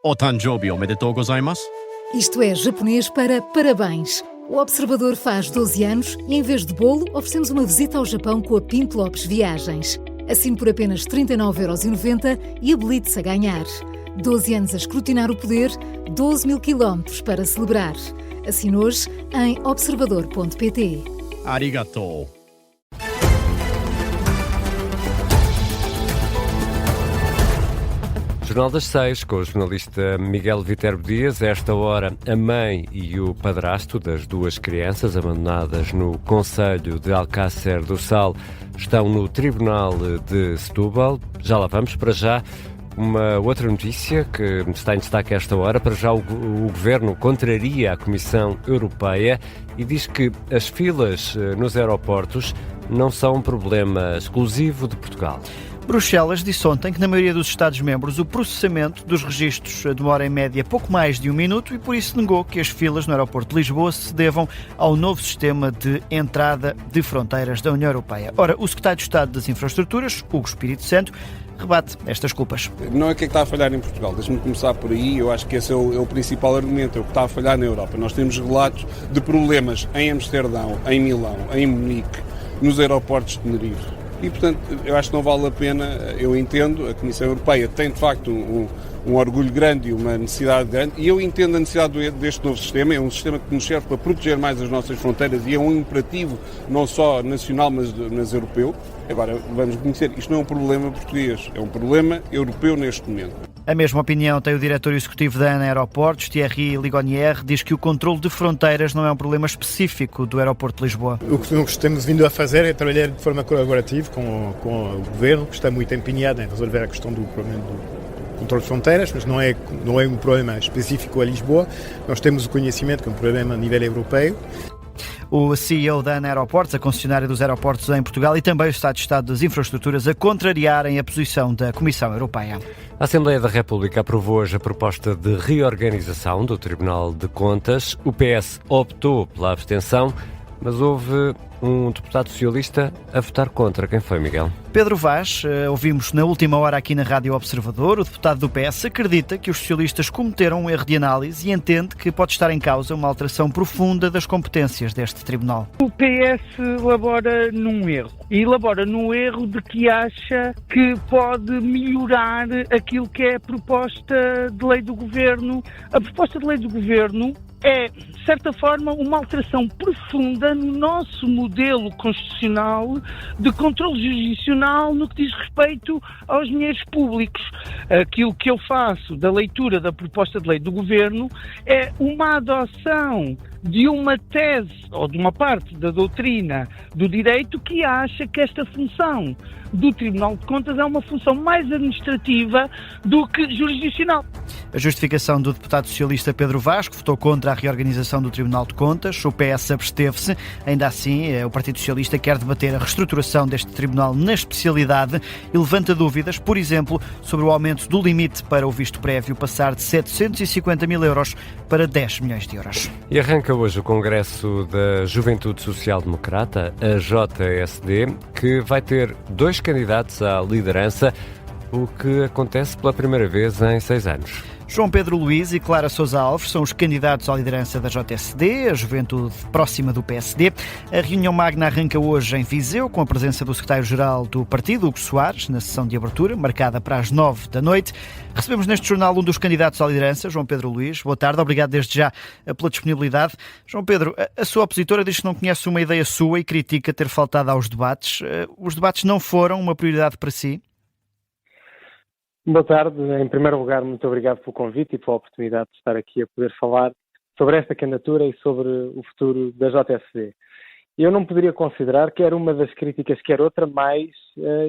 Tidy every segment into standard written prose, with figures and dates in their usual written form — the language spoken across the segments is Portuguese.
O Tanjobi omedetou gozaimasu. Isto é japonês para parabéns. O Observador faz 12 anos e, em vez de bolo, oferecemos uma visita ao Japão com a Pinto Lopes Viagens. Assine por apenas 39,90€ e habilite-se a ganhar. 12 anos a escrutinar o poder, 12 mil quilómetros para celebrar. Assine hoje em observador.pt. Arigatou. Jornal das 6, com o jornalista Miguel Viterbo Dias. A esta hora, a mãe e o padrasto das duas crianças abandonadas no concelho de Alcácer do Sal estão no Tribunal de Setúbal. Já lá vamos. Para já, uma outra notícia que está em destaque a esta hora. Para já, o Governo contraria a Comissão Europeia e diz que as filas nos aeroportos não são um problema exclusivo de Portugal. Bruxelas disse ontem que na maioria dos Estados-membros o processamento dos registros demora em média pouco mais de 1 minuto e por isso negou que as filas no aeroporto de Lisboa se devam ao novo sistema de entrada de fronteiras da União Europeia. Ora, o secretário de Estado das Infraestruturas, Hugo Espírito Santo, rebate estas culpas. Não é o que está a falhar em Portugal, deixe-me começar por aí. Eu acho que esse é o principal argumento, é o que está a falhar na Europa. Nós temos relatos de problemas em Amsterdão, em Milão, em Munique, nos aeroportos de Tenerife. E, portanto, eu acho que não vale a pena. Eu entendo, a Comissão Europeia tem, de facto, um orgulho grande e uma necessidade grande, e eu entendo a necessidade deste novo sistema. É um sistema que nos serve para proteger mais as nossas fronteiras e é um imperativo não só nacional, mas europeu. Agora, vamos reconhecer, isto não é um problema português, é um problema europeu neste momento. A mesma opinião tem o diretor executivo da ANA Aeroportos, Thierry Ligonier, diz que o controle de fronteiras não é um problema específico do aeroporto de Lisboa. O que nós temos vindo a fazer é trabalhar de forma colaborativa com o Governo, que está muito empenhado em resolver a questão do problema do controle de fronteiras, mas não é um problema específico a Lisboa. Nós temos o conhecimento que é um problema a nível europeu. O CEO da ANA Aeroportos, a concessionária dos aeroportos em Portugal, e também o Estado de Estado das Infraestruturas a contrariarem a posição da Comissão Europeia. A Assembleia da República aprovou hoje a proposta de reorganização do Tribunal de Contas. O PS optou pela abstenção, mas houve um deputado socialista a votar contra. Quem foi, Miguel? Pedro Vaz, ouvimos na última hora aqui na Rádio Observador. O deputado do PS acredita que os socialistas cometeram um erro de análise e entende que pode estar em causa uma alteração profunda das competências deste tribunal. O PS elabora num erro. E elabora no erro de que acha que pode melhorar aquilo que é a proposta de lei do Governo. A proposta de lei do Governo é, de certa forma, uma alteração profunda no nosso modelo constitucional de controle jurisdicional no que diz respeito aos dinheiros públicos. Aquilo que eu faço da leitura da proposta de lei do Governo é uma adoção de uma tese ou de uma parte da doutrina do direito que acha que esta função do Tribunal de Contas é uma função mais administrativa do que jurisdicional. A justificação do deputado socialista Pedro Vaz, que votou contra a reorganização do Tribunal de Contas. O PS absteve-se. Ainda assim, o Partido Socialista quer debater a reestruturação deste tribunal na especialidade e levanta dúvidas, por exemplo, sobre o aumento do limite para o visto prévio passar de 750 mil euros para 10 milhões de euros. E arranca hoje o Congresso da Juventude Social Democrata, a JSD, que vai ter 2 candidatos à liderança, o que acontece pela primeira vez em 6 anos. João Pedro Luís e Clara Sousa Alves são os candidatos à liderança da JSD, a juventude próxima do PSD. A reunião magna arranca hoje em Viseu, com a presença do secretário-geral do partido, Hugo Soares, na sessão de abertura, marcada para as 9 da noite. Recebemos neste jornal um dos candidatos à liderança, João Pedro Luís. Boa tarde, obrigado desde já pela disponibilidade. João Pedro, a sua opositora diz que não conhece uma ideia sua e critica ter faltado aos debates. Os debates não foram uma prioridade para si? Boa tarde. Em primeiro lugar, muito obrigado pelo convite e pela oportunidade de estar aqui a poder falar sobre esta candidatura e sobre o futuro da JSD. Eu não poderia considerar quer uma das críticas, quer outra, mais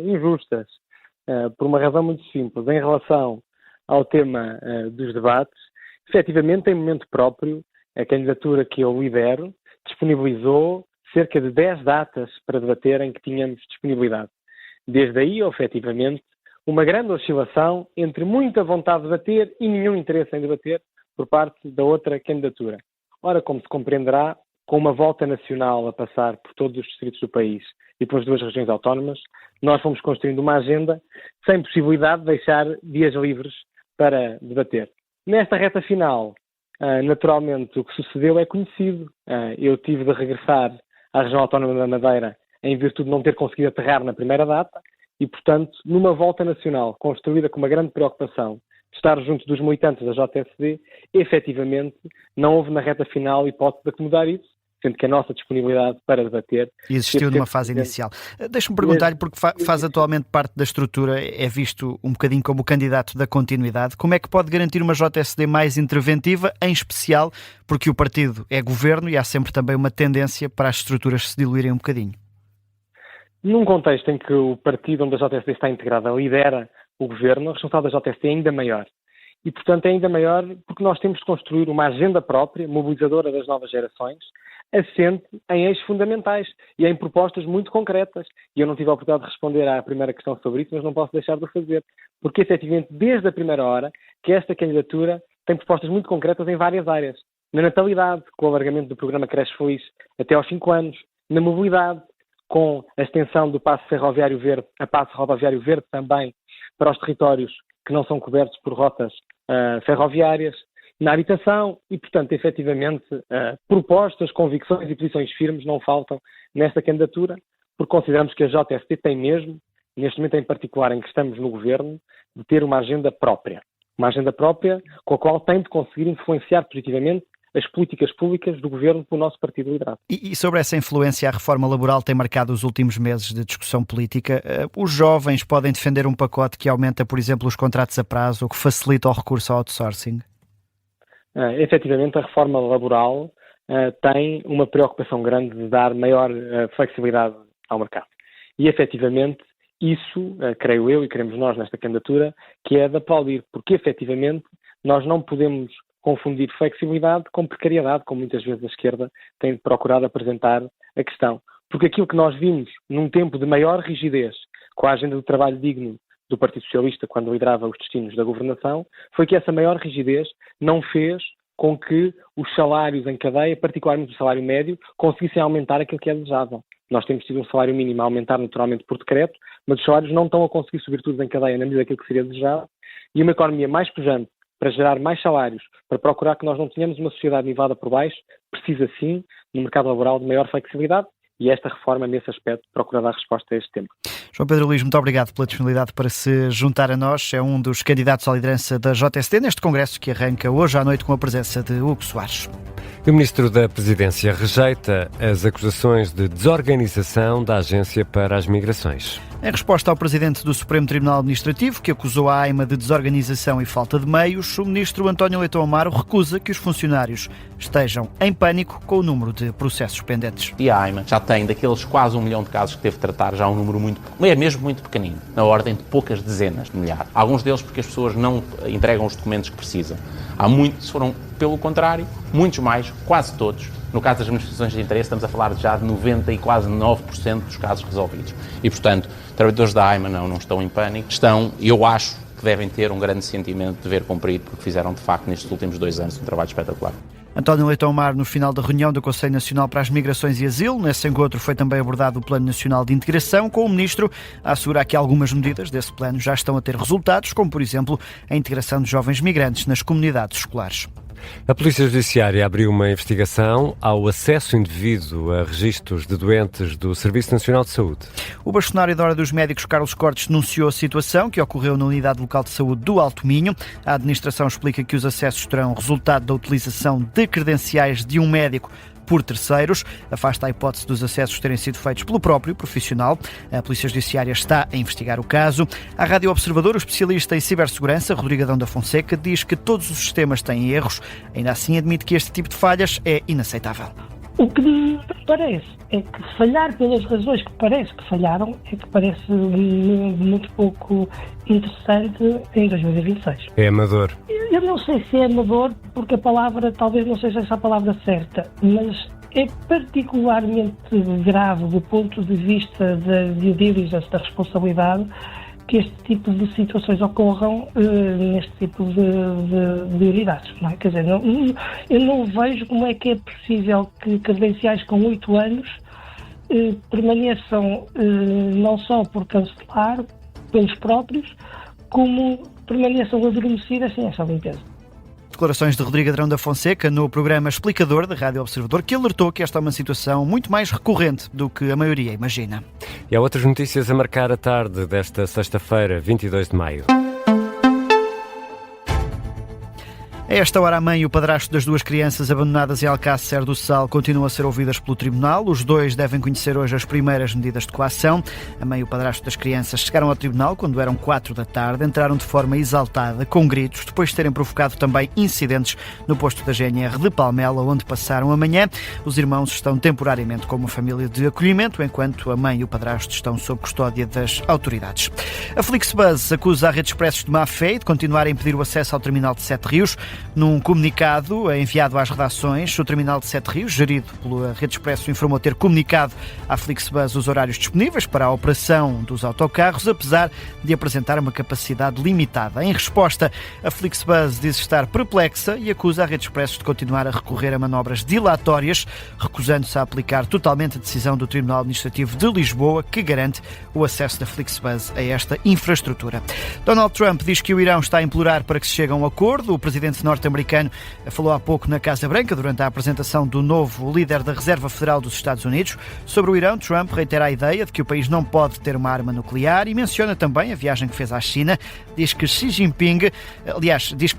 injustas, por uma razão muito simples. Em relação ao tema dos debates, efetivamente, em momento próprio, a candidatura que eu lidero disponibilizou cerca de 10 datas para debater em que tínhamos disponibilidade. Desde aí, efetivamente, uma grande oscilação entre muita vontade de debater e nenhum interesse em debater por parte da outra candidatura. Ora, como se compreenderá, com uma volta nacional a passar por todos os distritos do país e pelas 2 regiões autónomas, nós fomos construindo uma agenda sem possibilidade de deixar dias livres para debater. Nesta reta final, naturalmente, o que sucedeu é conhecido. Eu tive de regressar à região autónoma da Madeira em virtude de não ter conseguido aterrar na primeira data e, portanto, numa volta nacional construída com uma grande preocupação de estar junto dos militantes da JSD, efetivamente não houve na reta final hipótese de acomodar isso, sendo que a nossa disponibilidade para debater... E existiu numa fase inicial. Deixa-me perguntar-lhe, porque faz atualmente parte da estrutura, é visto um bocadinho como o candidato da continuidade, como é que pode garantir uma JSD mais interventiva, em especial porque o partido é governo e há sempre também uma tendência para as estruturas se diluírem um bocadinho? Num contexto em que o partido onde a JSD está integrada lidera o governo, a responsabilidade da JSD é ainda maior. E, portanto, é ainda maior porque nós temos de construir uma agenda própria, mobilizadora das novas gerações, assente em eixos fundamentais e em propostas muito concretas. E eu não tive a oportunidade de responder à primeira questão sobre isso, mas não posso deixar de o fazer. Porque, efetivamente, desde a primeira hora, que esta candidatura tem propostas muito concretas em várias áreas. Na natalidade, com o alargamento do programa Creche Feliz até aos 5 anos. Na mobilidade, com a extensão do passo ferroviário verde, a passo rodoviário verde também, para os territórios que não são cobertos por rotas ferroviárias, na habitação e, portanto, efetivamente, propostas, convicções e posições firmes não faltam nesta candidatura, porque consideramos que a JSD tem mesmo, neste momento em particular em que estamos no governo, de ter uma agenda própria. Uma agenda própria com a qual tem de conseguir influenciar positivamente as políticas públicas do governo pelo nosso partido liderado. E sobre essa influência, a reforma laboral tem marcado os últimos meses de discussão política. Os jovens podem defender um pacote que aumenta, por exemplo, os contratos a prazo ou que facilita o recurso ao outsourcing? Efetivamente, a reforma laboral tem uma preocupação grande de dar maior flexibilidade ao mercado. E, efetivamente, isso, creio eu e queremos nós nesta candidatura, que é de aplaudir, porque, efetivamente, nós não podemos confundir flexibilidade com precariedade, como muitas vezes a esquerda tem procurado apresentar a questão. Porque aquilo que nós vimos num tempo de maior rigidez com a agenda do trabalho digno do Partido Socialista, quando liderava os destinos da governação, foi que essa maior rigidez não fez com que os salários em cadeia, particularmente o salário médio, conseguissem aumentar aquilo que é desejável. Nós temos tido um salário mínimo a aumentar naturalmente por decreto, mas os salários não estão a conseguir subir todos em cadeia na medida daquilo que seria desejável, e uma economia mais pujante para gerar mais salários, para procurar que nós não tenhamos uma sociedade nivelada por baixo, precisa sim, no mercado laboral, de maior flexibilidade, e esta reforma, nesse aspecto, procura dar resposta a este tema. João Pedro Luís, muito obrigado pela disponibilidade para se juntar a nós. É um dos candidatos à liderança da JSD neste congresso que arranca hoje à noite com a presença de Hugo Soares. O Ministro da Presidência rejeita as acusações de desorganização da Agência para as Migrações. Em resposta ao Presidente do Supremo Tribunal Administrativo, que acusou a AIMA de desorganização e falta de meios, o Ministro António Leitão Amaro recusa que os funcionários estejam em pânico com o número de processos pendentes. E a AIMA já tem, daqueles quase 1 milhão de casos que teve de tratar, já um número mesmo muito pequenino, na ordem de poucas dezenas de milhares. Alguns deles porque as pessoas não entregam os documentos que precisam. Há muitos que foram, pelo contrário, muitos mais, quase todos. No caso das manifestações de interesse, estamos a falar já de 90% e quase 9% dos casos resolvidos. E, portanto, trabalhadores da AIMA não estão em pânico. Eu acho que devem ter um grande sentimento de dever cumprido, porque fizeram, de facto, nestes últimos 2 anos, um trabalho espetacular. António Leitão Amaro, no final da reunião do Conselho Nacional para as Migrações e Asilo. Nesse encontro foi também abordado o Plano Nacional de Integração, com o Ministro a assegurar que algumas medidas desse plano já estão a ter resultados, como, por exemplo, a integração de jovens migrantes nas comunidades escolares. A Polícia Judiciária abriu uma investigação ao acesso indevido a registros de doentes do Serviço Nacional de Saúde. O bastonário da Ordem dos Médicos, Carlos Cortes, denunciou a situação que ocorreu na Unidade Local de Saúde do Alto Minho. A administração explica que os acessos terão resultado da utilização de credenciais de um médico por terceiros. Afasta a hipótese dos acessos terem sido feitos pelo próprio profissional. A Polícia Judiciária está a investigar o caso. À Rádio Observador, o especialista em cibersegurança, Rodrigo Adão da Fonseca, diz que todos os sistemas têm erros. Ainda assim, admite que este tipo de falhas é inaceitável. O que me parece é que falhar pelas razões que parece que falharam é que parece muito pouco interessante em 2026. É amador. Eu não sei se é amador, porque a palavra talvez não seja essa a palavra certa, mas é particularmente grave do ponto de vista da due diligence, da responsabilidade, que este tipo de situações ocorram neste tipo de unidades, não é? Quer dizer, eu não vejo como é que é possível que credenciais com 8 anos permaneçam não só por cancelar pelos próprios, como permaneçam adormecidas sem essa limpeza. declarações de Rodrigo Adrão da Fonseca no programa Explicador da Rádio Observador, que alertou que esta é uma situação muito mais recorrente do que a maioria imagina. E há outras notícias a marcar a tarde desta sexta-feira, 22 de maio. A esta hora, a mãe e o padrasto das duas crianças abandonadas em Alcácer do Sal continuam a ser ouvidas pelo tribunal. Os dois devem conhecer hoje as primeiras medidas de coação. A mãe e o padrasto das crianças chegaram ao tribunal quando eram 4 da tarde. Entraram de forma exaltada, com gritos, depois de terem provocado também incidentes no posto da GNR de Palmela, onde passaram a manhã. Os irmãos estão temporariamente com uma família de acolhimento, enquanto a mãe e o padrasto estão sob custódia das autoridades. A Flixbus acusa a Rede Expressos de má fé e de continuar a impedir o acesso ao terminal de Sete Rios. Num comunicado enviado às redações, o terminal de Sete Rios, gerido pela Rede Expresso, informou ter comunicado à Flixbus os horários disponíveis para a operação dos autocarros, apesar de apresentar uma capacidade limitada. Em resposta, a Flixbus diz estar perplexa e acusa a Rede Expressos de continuar a recorrer a manobras dilatórias, recusando-se a aplicar totalmente a decisão do Tribunal Administrativo de Lisboa, que garante o acesso da Flixbus a esta infraestrutura. Donald Trump diz que o Irão está a implorar para que se chegue a um acordo. O presidente norte-americano falou há pouco na Casa Branca durante a apresentação do novo líder da Reserva Federal dos Estados Unidos. Sobre o Irão, Trump reitera a ideia de que o país não pode ter uma arma nuclear e menciona também a viagem que fez à China. Diz que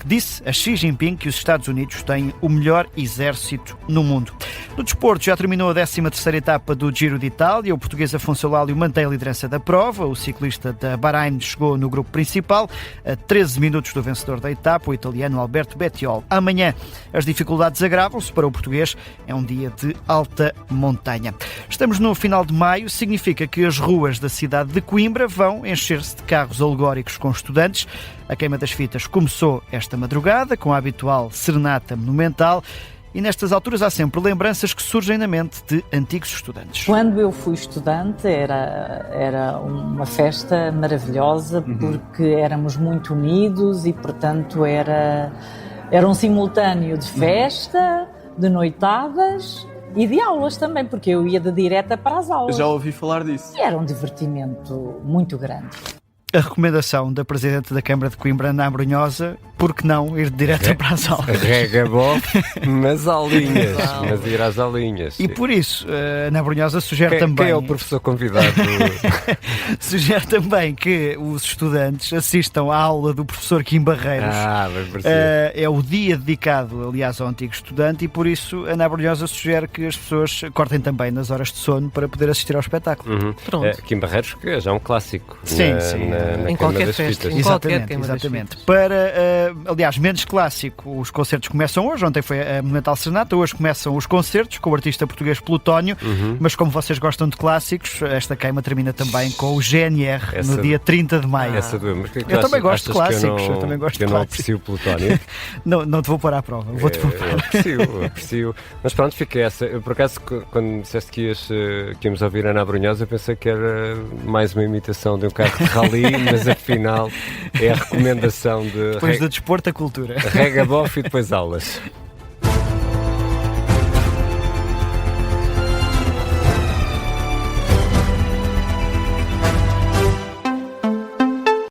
disse a Xi Jinping que os Estados Unidos têm o melhor exército no mundo. No desporto, já terminou a 13ª etapa do Giro de Itália. O português Afonso Eulálio mantém a liderança da prova. O ciclista da Bahrein chegou no grupo principal a 13 minutos do vencedor da etapa, o italiano Alberto Bettiol. Amanhã as dificuldades agravam-se para o português. É um dia de alta montanha. Estamos no final de maio. Significa que as ruas da cidade de Coimbra vão encher-se de carros alegóricos com estudantes. A queima das fitas começou esta madrugada com a habitual serenata monumental. E nestas alturas há sempre lembranças que surgem na mente de antigos estudantes. Quando eu fui estudante era uma festa maravilhosa, porque éramos muito unidos e, portanto, era um simultâneo de festa, de noitadas e de aulas também, porque eu ia de direta para as aulas. Eu já ouvi falar disso. E era um divertimento muito grande. A recomendação da Presidente da Câmara de Coimbra, Ana Abrunhosa, por que não ir direto para as aulas? Rega bom, mas aulinhas, mas ir às aulinhas. E por isso, Ana Abrunhosa sugere também... Quem é o professor convidado? Sugere também que os estudantes assistam à aula do professor Kim Barreiros. É o dia dedicado, aliás, ao antigo estudante, e por isso Ana Abrunhosa sugere que as pessoas cortem também nas horas de sono para poder assistir ao espetáculo. Pronto. Kim Barreiros, que já é um clássico. Sim. Em qualquer festa. Exatamente. Para, aliás, menos clássico, os concertos começam hoje. Ontem foi a Monumental Serenata, hoje começam os concertos com o artista português Plutónio. Mas como vocês gostam de clássicos, esta queima termina também com o GNR no dia 30 de maio. Eu também gosto de clássicos. Eu não aprecio o Plutónio. Não te vou pôr à prova. Vou-te pôr. Aprecio. Mas pronto, fica essa. Eu, por acaso, quando disseste que íamos ouvir Ana Abrunhosa, eu pensei que era mais uma imitação de um carro de rally, mas afinal é a recomendação de... Depois do desporto, a cultura. Rega bof e depois aulas.